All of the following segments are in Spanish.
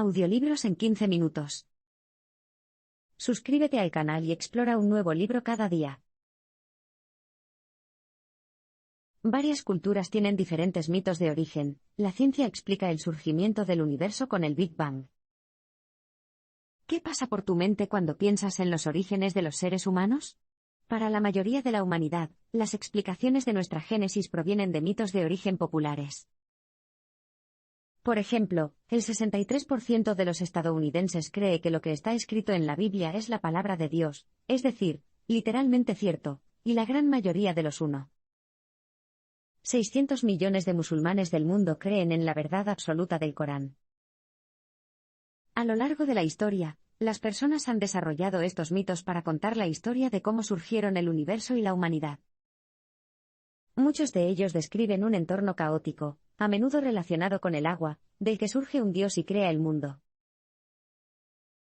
Audiolibros en 15 minutos. Suscríbete al canal y explora un nuevo libro cada día. Varias culturas tienen diferentes mitos de origen. La ciencia explica el surgimiento del universo con el Big Bang. ¿Qué pasa por tu mente cuando piensas en los orígenes de los seres humanos? Para la mayoría de la humanidad, las explicaciones de nuestra génesis provienen de mitos de origen populares. Por ejemplo, el 63% de los estadounidenses cree que lo que está escrito en la Biblia es la palabra de Dios, es decir, literalmente cierto, y la gran mayoría de los 600 millones de musulmanes del mundo creen en la verdad absoluta del Corán. A lo largo de la historia, las personas han desarrollado estos mitos para contar la historia de cómo surgieron el universo y la humanidad. Muchos de ellos describen un entorno caótico, a menudo relacionado con el agua, del que surge un dios y crea el mundo.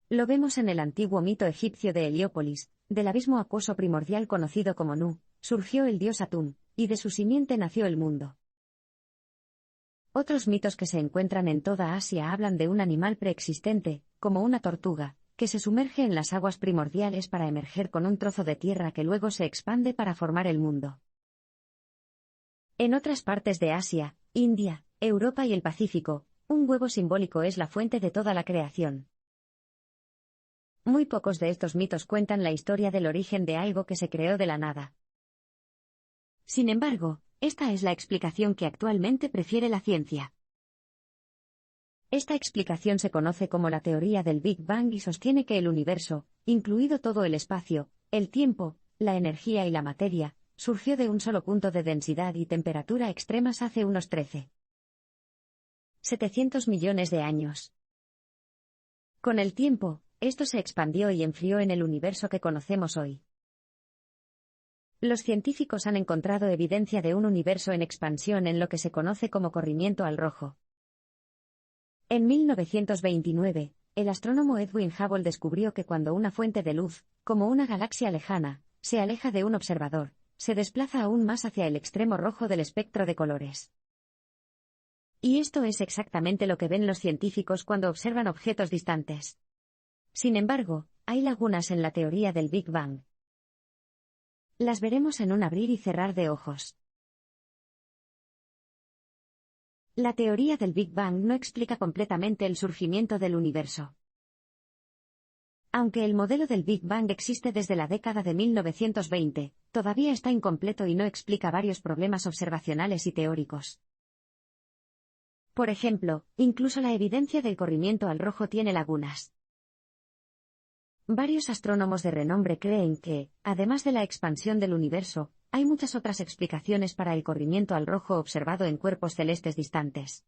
Lo vemos en el antiguo mito egipcio de Heliópolis, del abismo acuoso primordial conocido como Nu, surgió el dios Atum, y de su simiente nació el mundo. Otros mitos que se encuentran en toda Asia hablan de un animal preexistente, como una tortuga, que se sumerge en las aguas primordiales para emerger con un trozo de tierra que luego se expande para formar el mundo. En otras partes de Asia, India, Europa y el Pacífico, un huevo simbólico es la fuente de toda la creación. Muy pocos de estos mitos cuentan la historia del origen de algo que se creó de la nada. Sin embargo, esta es la explicación que actualmente prefiere la ciencia. Esta explicación se conoce como la teoría del Big Bang y sostiene que el universo, incluido todo el espacio, el tiempo, la energía y la materia, surgió de un solo punto de densidad y temperatura extremas hace unos 13.700 millones de años. Con el tiempo, esto se expandió y enfrió en el universo que conocemos hoy. Los científicos han encontrado evidencia de un universo en expansión en lo que se conoce como corrimiento al rojo. En 1929, el astrónomo Edwin Hubble descubrió que cuando una fuente de luz, como una galaxia lejana, se aleja de un observador, se desplaza aún más hacia el extremo rojo del espectro de colores. Y esto es exactamente lo que ven los científicos cuando observan objetos distantes. Sin embargo, hay lagunas en la teoría del Big Bang. Las veremos en un abrir y cerrar de ojos. La teoría del Big Bang no explica completamente el surgimiento del universo. Aunque el modelo del Big Bang existe desde la década de 1920, todavía está incompleto y no explica varios problemas observacionales y teóricos. Por ejemplo, incluso la evidencia del corrimiento al rojo tiene lagunas. Varios astrónomos de renombre creen que, además de la expansión del universo, hay muchas otras explicaciones para el corrimiento al rojo observado en cuerpos celestes distantes.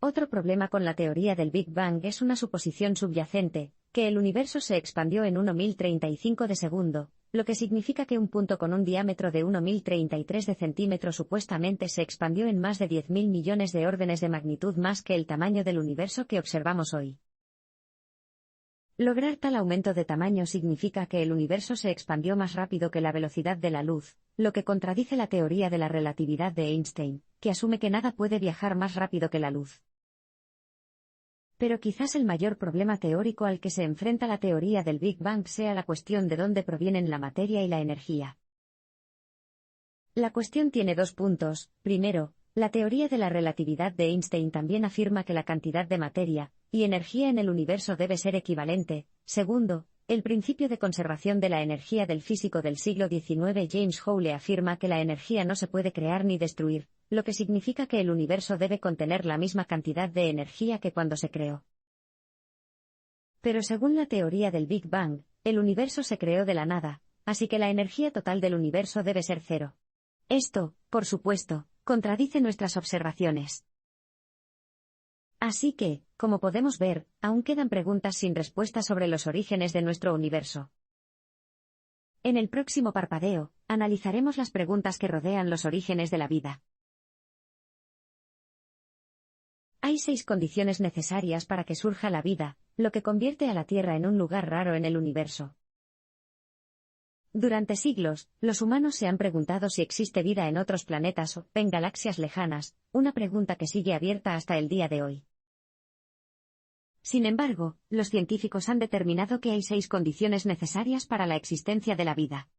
Otro problema con la teoría del Big Bang es una suposición subyacente, que el universo se expandió en 1.035 de segundo, lo que significa que un punto con un diámetro de 1.033 de centímetro supuestamente se expandió en más de 10.000 millones de órdenes de magnitud más que el tamaño del universo que observamos hoy. Lograr tal aumento de tamaño significa que el universo se expandió más rápido que la velocidad de la luz, lo que contradice la teoría de la relatividad de Einstein, que asume que nada puede viajar más rápido que la luz. Pero quizás el mayor problema teórico al que se enfrenta la teoría del Big Bang sea la cuestión de dónde provienen la materia y la energía. La cuestión tiene dos puntos. Primero, la teoría de la relatividad de Einstein también afirma que la cantidad de materia y energía en el universo debe ser equivalente. Segundo, el principio de conservación de la energía del físico del siglo XIX James Joule afirma que la energía no se puede crear ni destruir, lo que significa que el universo debe contener la misma cantidad de energía que cuando se creó. Pero según la teoría del Big Bang, el universo se creó de la nada, así que la energía total del universo debe ser cero. Esto, por supuesto, contradice nuestras observaciones. Así que, como podemos ver, aún quedan preguntas sin respuesta sobre los orígenes de nuestro universo. En el próximo parpadeo, analizaremos las preguntas que rodean los orígenes de la vida. Hay 6 condiciones necesarias para que surja la vida, lo que convierte a la Tierra en un lugar raro en el universo. Durante siglos, los humanos se han preguntado si existe vida en otros planetas o en galaxias lejanas, una pregunta que sigue abierta hasta el día de hoy. Sin embargo, los científicos han determinado que hay 6 condiciones necesarias para la existencia de la vida.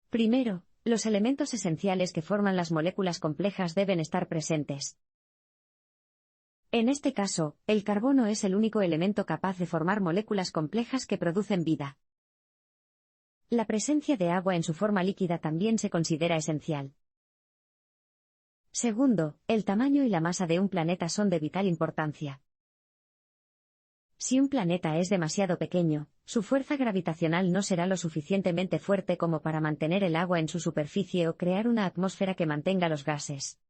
Primero, los elementos esenciales que forman las moléculas complejas deben estar presentes. En este caso, el carbono es el único elemento capaz de formar moléculas complejas que producen vida. La presencia de agua en su forma líquida también se considera esencial. Segundo, el tamaño y la masa de un planeta son de vital importancia. Si un planeta es demasiado pequeño, su fuerza gravitacional no será lo suficientemente fuerte como para mantener el agua en su superficie o crear una atmósfera que mantenga los gases.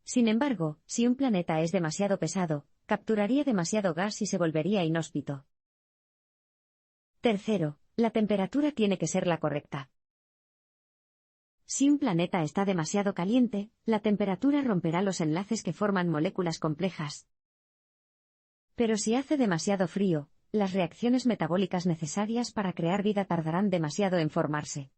Sin embargo, si un planeta es demasiado pesado, capturaría demasiado gas y se volvería inhóspito. Tercero, la temperatura tiene que ser la correcta. Si un planeta está demasiado caliente, la temperatura romperá los enlaces que forman moléculas complejas. Pero si hace demasiado frío, las reacciones metabólicas necesarias para crear vida tardarán demasiado en formarse.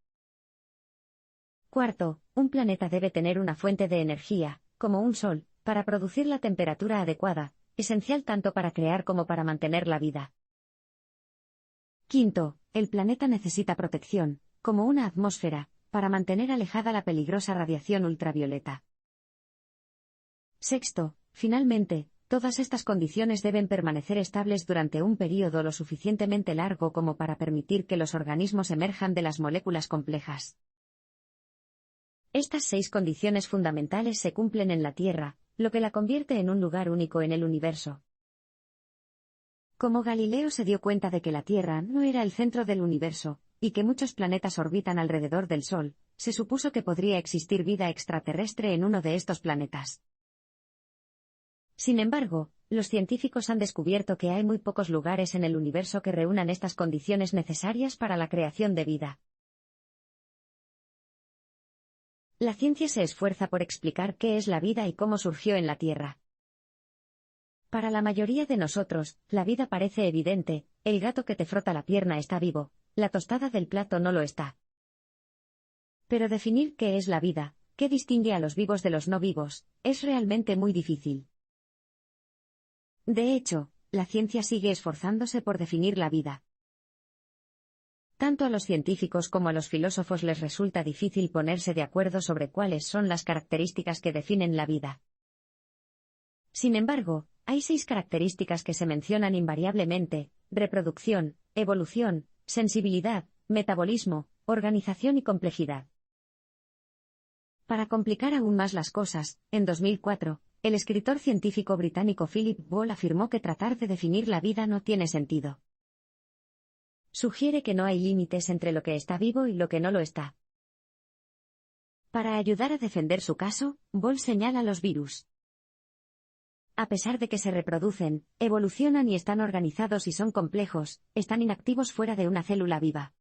Cuarto, un planeta debe tener una fuente de energía, como un sol, para producir la temperatura adecuada, esencial tanto para crear como para mantener la vida. Quinto, el planeta necesita protección, como una atmósfera, para mantener alejada la peligrosa radiación ultravioleta. Sexto, finalmente, todas estas condiciones deben permanecer estables durante un período lo suficientemente largo como para permitir que los organismos emerjan de las moléculas complejas. Estas 6 condiciones fundamentales se cumplen en la Tierra, lo que la convierte en un lugar único en el universo. Como Galileo se dio cuenta de que la Tierra no era el centro del universo, y que muchos planetas orbitan alrededor del Sol, se supuso que podría existir vida extraterrestre en uno de estos planetas. Sin embargo, los científicos han descubierto que hay muy pocos lugares en el universo que reúnan estas condiciones necesarias para la creación de vida. La ciencia se esfuerza por explicar qué es la vida y cómo surgió en la Tierra. Para la mayoría de nosotros, la vida parece evidente: el gato que te frota la pierna está vivo, la tostada del plato no lo está. Pero definir qué es la vida, qué distingue a los vivos de los no vivos, es realmente muy difícil. De hecho, la ciencia sigue esforzándose por definir la vida. Tanto a los científicos como a los filósofos les resulta difícil ponerse de acuerdo sobre cuáles son las características que definen la vida. Sin embargo, hay 6 características que se mencionan invariablemente: reproducción, evolución, sensibilidad, metabolismo, organización y complejidad. Para complicar aún más las cosas, en 2004, el escritor científico británico Philip Ball afirmó que tratar de definir la vida no tiene sentido. Sugiere que no hay límites entre lo que está vivo y lo que no lo está. Para ayudar a defender su caso, Ball señala los virus. A pesar de que se reproducen, evolucionan y están organizados y son complejos, están inactivos fuera de una célula viva.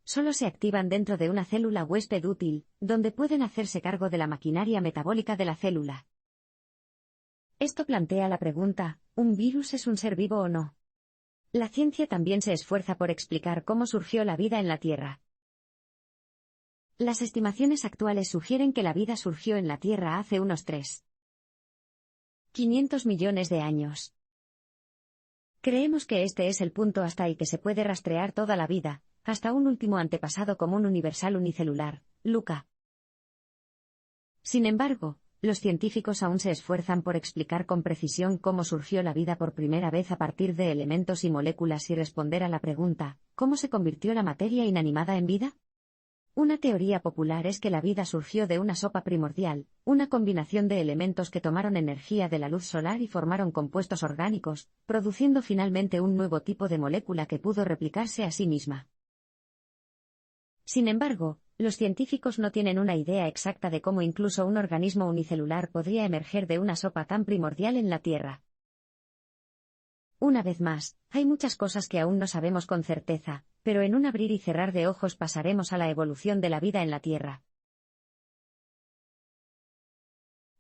Solo se activan dentro de una célula huésped útil, donde pueden hacerse cargo de la maquinaria metabólica de la célula. Esto plantea la pregunta: ¿un virus es un ser vivo o no? La ciencia también se esfuerza por explicar cómo surgió la vida en la Tierra. Las estimaciones actuales sugieren que la vida surgió en la Tierra hace unos 3.500 millones de años. Creemos que este es el punto hasta el que se puede rastrear toda la vida, hasta un último antepasado común universal unicelular, Luca. Sin embargo, los científicos aún se esfuerzan por explicar con precisión cómo surgió la vida por primera vez a partir de elementos y moléculas y responder a la pregunta: ¿cómo se convirtió la materia inanimada en vida? Una teoría popular es que la vida surgió de una sopa primordial, una combinación de elementos que tomaron energía de la luz solar y formaron compuestos orgánicos, produciendo finalmente un nuevo tipo de molécula que pudo replicarse a sí misma. Sin embargo, los científicos no tienen una idea exacta de cómo incluso un organismo unicelular podría emerger de una sopa tan primordial en la Tierra. Una vez más, hay muchas cosas que aún no sabemos con certeza, pero en un abrir y cerrar de ojos pasaremos a la evolución de la vida en la Tierra.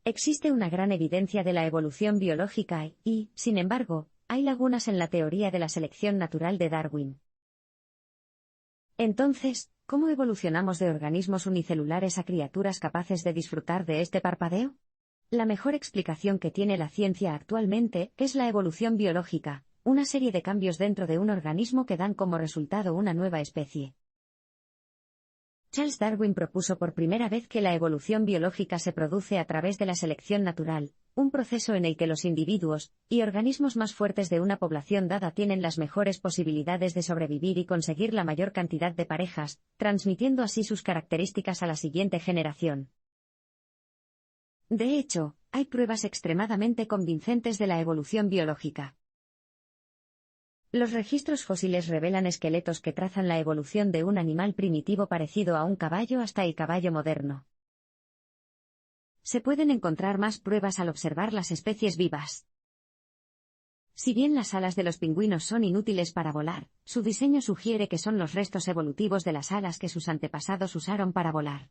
Existe una gran evidencia de la evolución biológica y, sin embargo, hay lagunas en la teoría de la selección natural de Darwin. Entonces, ¿cómo evolucionamos de organismos unicelulares a criaturas capaces de disfrutar de este parpadeo? La mejor explicación que tiene la ciencia actualmente es la evolución biológica, una serie de cambios dentro de un organismo que dan como resultado una nueva especie. Charles Darwin propuso por primera vez que la evolución biológica se produce a través de la selección natural, un proceso en el que los individuos y organismos más fuertes de una población dada tienen las mejores posibilidades de sobrevivir y conseguir la mayor cantidad de parejas, transmitiendo así sus características a la siguiente generación. De hecho, hay pruebas extremadamente convincentes de la evolución biológica. Los registros fósiles revelan esqueletos que trazan la evolución de un animal primitivo parecido a un caballo hasta el caballo moderno. Se pueden encontrar más pruebas al observar las especies vivas. Si bien las alas de los pingüinos son inútiles para volar, su diseño sugiere que son los restos evolutivos de las alas que sus antepasados usaron para volar.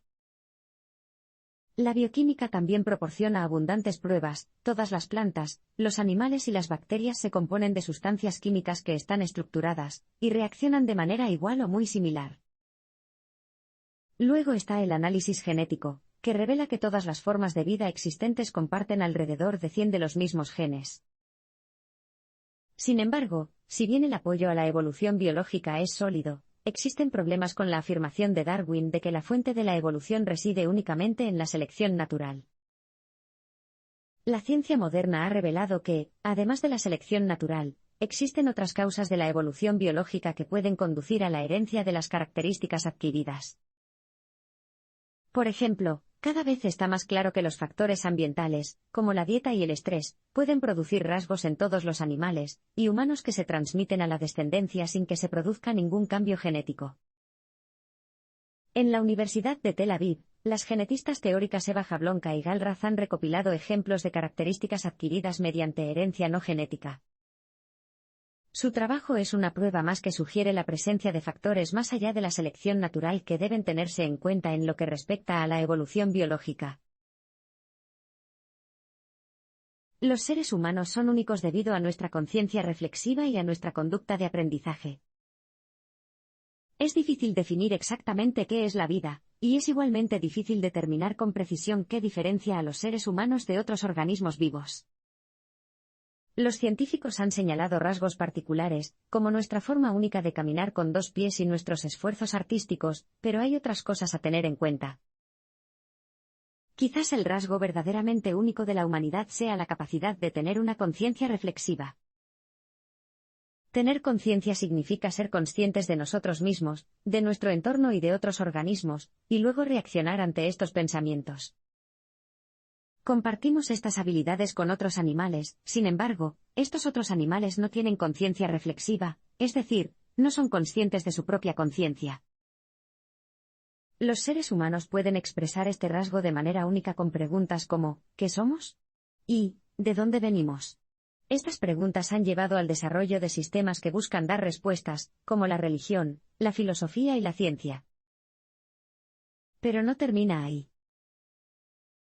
La bioquímica también proporciona abundantes pruebas. Todas las plantas, los animales y las bacterias se componen de sustancias químicas que están estructuradas y reaccionan de manera igual o muy similar. Luego está el análisis genético, que revela que todas las formas de vida existentes comparten alrededor de 100 de los mismos genes. Sin embargo, si bien el apoyo a la evolución biológica es sólido, existen problemas con la afirmación de Darwin de que la fuente de la evolución reside únicamente en la selección natural. La ciencia moderna ha revelado que, además de la selección natural, existen otras causas de la evolución biológica que pueden conducir a la herencia de las características adquiridas. Por ejemplo, cada vez está más claro que los factores ambientales, como la dieta y el estrés, pueden producir rasgos en todos los animales y humanos que se transmiten a la descendencia sin que se produzca ningún cambio genético. En la Universidad de Tel Aviv, las genetistas teóricas Eva Jablonka y Gal Raz han recopilado ejemplos de características adquiridas mediante herencia no genética. Su trabajo es una prueba más que sugiere la presencia de factores más allá de la selección natural que deben tenerse en cuenta en lo que respecta a la evolución biológica. Los seres humanos son únicos debido a nuestra conciencia reflexiva y a nuestra conducta de aprendizaje. Es difícil definir exactamente qué es la vida, y es igualmente difícil determinar con precisión qué diferencia a los seres humanos de otros organismos vivos. Los científicos han señalado rasgos particulares, como nuestra forma única de caminar con 2 pies y nuestros esfuerzos artísticos, pero hay otras cosas a tener en cuenta. Quizás el rasgo verdaderamente único de la humanidad sea la capacidad de tener una conciencia reflexiva. Tener conciencia significa ser conscientes de nosotros mismos, de nuestro entorno y de otros organismos, y luego reaccionar ante estos pensamientos. Compartimos estas habilidades con otros animales, sin embargo, estos otros animales no tienen conciencia reflexiva, es decir, no son conscientes de su propia conciencia. Los seres humanos pueden expresar este rasgo de manera única con preguntas como, ¿qué somos? Y, ¿de dónde venimos? Estas preguntas han llevado al desarrollo de sistemas que buscan dar respuestas, como la religión, la filosofía y la ciencia. Pero no termina ahí.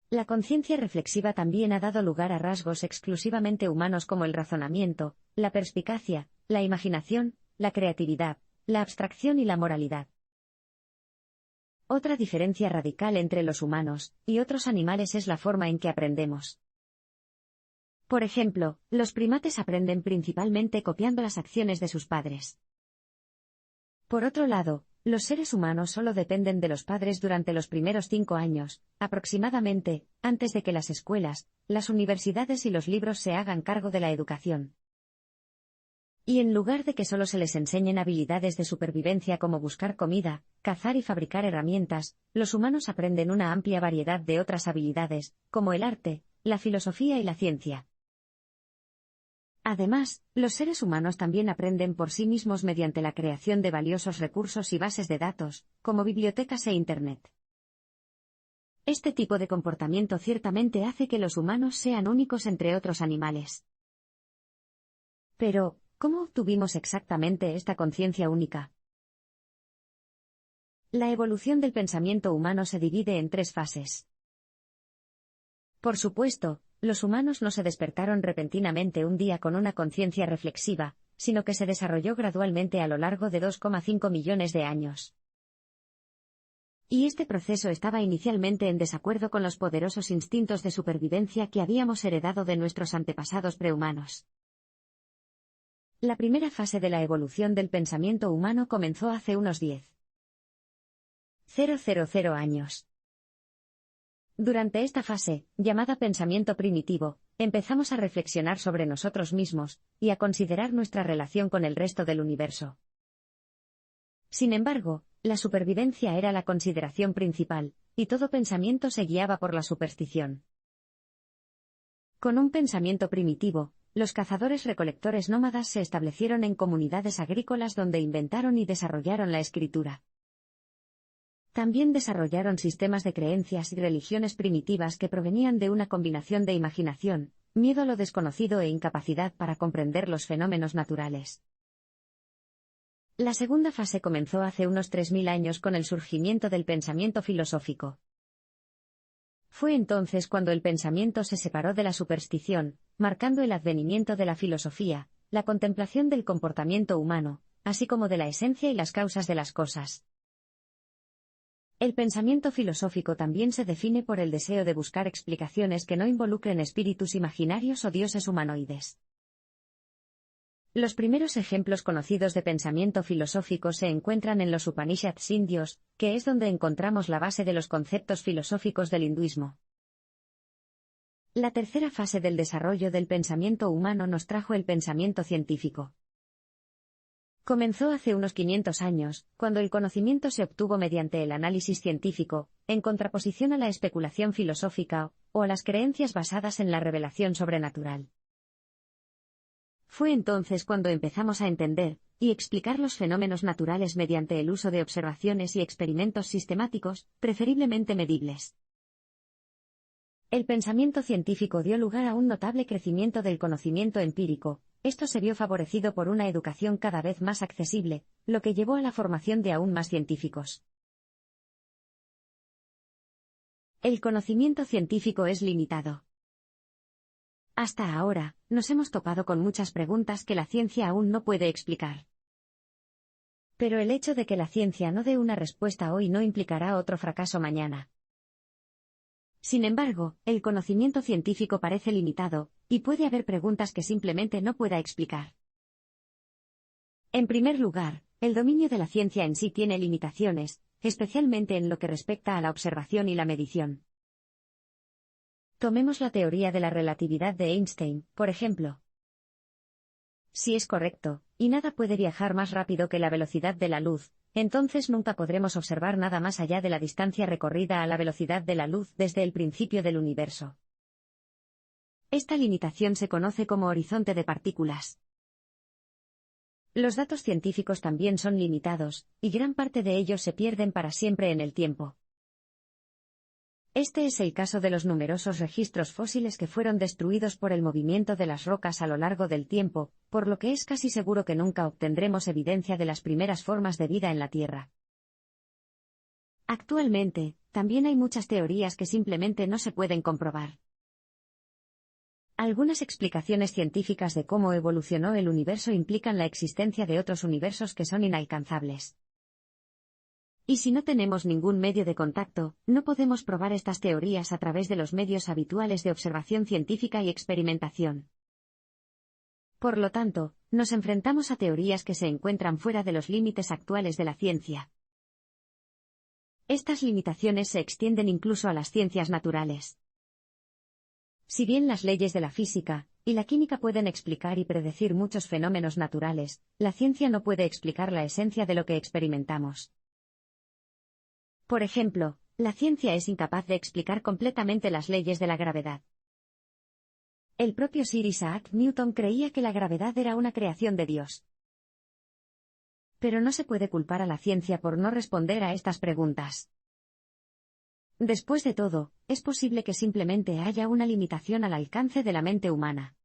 La conciencia reflexiva también ha dado lugar a rasgos exclusivamente humanos como el razonamiento, la perspicacia, la imaginación, la creatividad, la abstracción y la moralidad. Otra diferencia radical entre los humanos y otros animales es la forma en que aprendemos. Por ejemplo, los primates aprenden principalmente copiando las acciones de sus padres. Por otro lado, los seres humanos solo dependen de los padres durante los primeros 5 años, aproximadamente, antes de que las escuelas, las universidades y los libros se hagan cargo de la educación. Y en lugar de que solo se les enseñen habilidades de supervivencia como buscar comida, cazar y fabricar herramientas, los humanos aprenden una amplia variedad de otras habilidades, como el arte, la filosofía y la ciencia. Además, los seres humanos también aprenden por sí mismos mediante la creación de valiosos recursos y bases de datos, como bibliotecas e Internet. Este tipo de comportamiento ciertamente hace que los humanos sean únicos entre otros animales. Pero, ¿cómo obtuvimos exactamente esta conciencia única? La evolución del pensamiento humano se divide en 3 fases. Por supuesto, los humanos no se despertaron repentinamente un día con una conciencia reflexiva, sino que se desarrolló gradualmente a lo largo de 2,5 millones de años. Y este proceso estaba inicialmente en desacuerdo con los poderosos instintos de supervivencia que habíamos heredado de nuestros antepasados prehumanos. La primera fase de la evolución del pensamiento humano comenzó hace unos 10.000 años. Durante esta fase, llamada pensamiento primitivo, empezamos a reflexionar sobre nosotros mismos, y a considerar nuestra relación con el resto del universo. Sin embargo, la supervivencia era la consideración principal, y todo pensamiento se guiaba por la superstición. Con un pensamiento primitivo, los cazadores-recolectores nómadas se establecieron en comunidades agrícolas donde inventaron y desarrollaron la escritura. También desarrollaron sistemas de creencias y religiones primitivas que provenían de una combinación de imaginación, miedo a lo desconocido e incapacidad para comprender los fenómenos naturales. La segunda fase comenzó hace unos 3.000 años con el surgimiento del pensamiento filosófico. Fue entonces cuando el pensamiento se separó de la superstición, marcando el advenimiento de la filosofía, la contemplación del comportamiento humano, así como de la esencia y las causas de las cosas. El pensamiento filosófico también se define por el deseo de buscar explicaciones que no involucren espíritus imaginarios o dioses humanoides. Los primeros ejemplos conocidos de pensamiento filosófico se encuentran en los Upanishads indios, que es donde encontramos la base de los conceptos filosóficos del hinduismo. La tercera fase del desarrollo del pensamiento humano nos trajo el pensamiento científico. Comenzó hace unos 500 años, cuando el conocimiento se obtuvo mediante el análisis científico, en contraposición a la especulación filosófica, o a las creencias basadas en la revelación sobrenatural. Fue entonces cuando empezamos a entender y explicar los fenómenos naturales mediante el uso de observaciones y experimentos sistemáticos, preferiblemente medibles. El pensamiento científico dio lugar a un notable crecimiento del conocimiento empírico. Esto se vio favorecido por una educación cada vez más accesible, lo que llevó a la formación de aún más científicos. El conocimiento científico es limitado. Hasta ahora, nos hemos topado con muchas preguntas que la ciencia aún no puede explicar. Pero el hecho de que la ciencia no dé una respuesta hoy no implicará otro fracaso mañana. Sin embargo, el conocimiento científico parece limitado, y puede haber preguntas que simplemente no pueda explicar. En primer lugar, el dominio de la ciencia en sí tiene limitaciones, especialmente en lo que respecta a la observación y la medición. Tomemos la teoría de la relatividad de Einstein, por ejemplo. Si es correcto, y nada puede viajar más rápido que la velocidad de la luz, entonces nunca podremos observar nada más allá de la distancia recorrida a la velocidad de la luz desde el principio del universo. Esta limitación se conoce como horizonte de partículas. Los datos científicos también son limitados, y gran parte de ellos se pierden para siempre en el tiempo. Este es el caso de los numerosos registros fósiles que fueron destruidos por el movimiento de las rocas a lo largo del tiempo, por lo que es casi seguro que nunca obtendremos evidencia de las primeras formas de vida en la Tierra. Actualmente, también hay muchas teorías que simplemente no se pueden comprobar. Algunas explicaciones científicas de cómo evolucionó el universo implican la existencia de otros universos que son inalcanzables. Y si no tenemos ningún medio de contacto, no podemos probar estas teorías a través de los medios habituales de observación científica y experimentación. Por lo tanto, nos enfrentamos a teorías que se encuentran fuera de los límites actuales de la ciencia. Estas limitaciones se extienden incluso a las ciencias naturales. Si bien las leyes de la física y la química pueden explicar y predecir muchos fenómenos naturales, la ciencia no puede explicar la esencia de lo que experimentamos. Por ejemplo, la ciencia es incapaz de explicar completamente las leyes de la gravedad. El propio Sir Isaac Newton creía que la gravedad era una creación de Dios. Pero no se puede culpar a la ciencia por no responder a estas preguntas. Después de todo, es posible que simplemente haya una limitación al alcance de la mente humana.